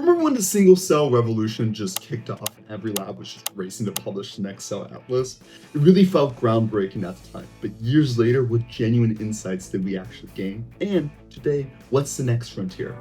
Remember when the single cell revolution just kicked off and every lab was just racing to publish the next cell atlas? It really felt groundbreaking at the time, but years later, what genuine insights did we actually gain? And today, what's the next frontier?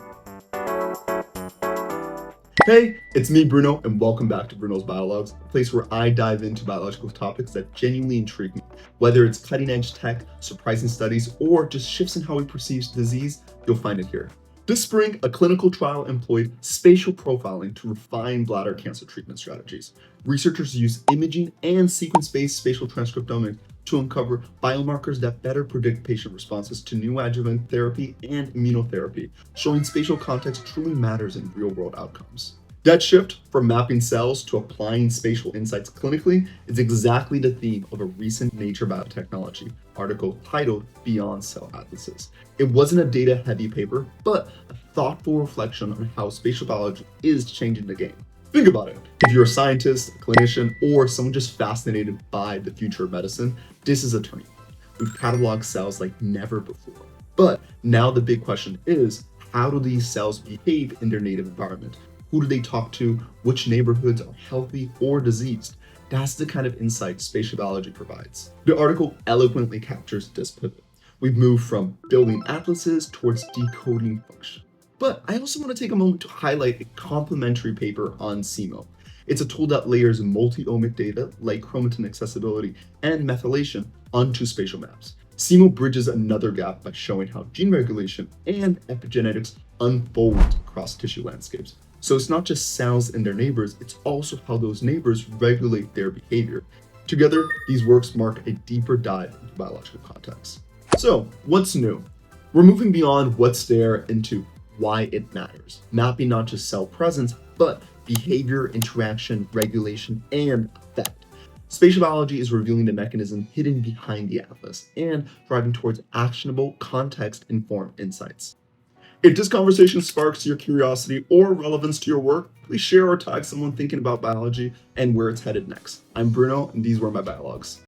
Hey, it's me, Bruno, and welcome back to Bruno's BioLogs, a place where I dive into biological topics that genuinely intrigue me. Whether it's cutting-edge tech, surprising studies, or just shifts in how we perceive disease, you'll find it here. This spring, a clinical trial employed spatial profiling to refine bladder cancer treatment strategies. Researchers used imaging and sequence-based spatial transcriptomics to uncover biomarkers that better predict patient responses to neoadjuvant therapy and immunotherapy, showing spatial context truly matters in real-world outcomes. That shift from mapping cells to applying spatial insights clinically is exactly the theme of a recent Nature Biotechnology article titled Beyond Cell Atlases. It wasn't a data-heavy paper, but a thoughtful reflection on how spatial biology is changing the game. Think about it. If you're a scientist, a clinician, or someone just fascinated by the future of medicine, this is a turning point. We've cataloged cells like never before. But now the big question is, how do these cells behave in their native environment? Who do they talk to? Which neighborhoods are healthy or diseased? That's the kind of insight spatial biology provides. The article eloquently captures this pivot. We've moved from building atlases towards decoding function. But I also want to take a moment to highlight a complementary paper on CMO. It's a tool that layers multi-omic data like chromatin accessibility and methylation onto spatial maps. CMO bridges another gap by showing how gene regulation and epigenetics unfold across tissue landscapes. So it's not just cells and their neighbors, it's also how those neighbors regulate their behavior. Together, these works mark a deeper dive into biological context. So, what's new? We're moving beyond what's there into why it matters, mapping not just cell presence, but behavior, interaction, regulation, and effect. Spatial biology is revealing the mechanism hidden behind the atlas and driving towards actionable, context-informed insights. If this conversation sparks your curiosity or relevance to your work, please share or tag someone thinking about biology and where it's headed next. I'm Bruno, and these were my BioLogs.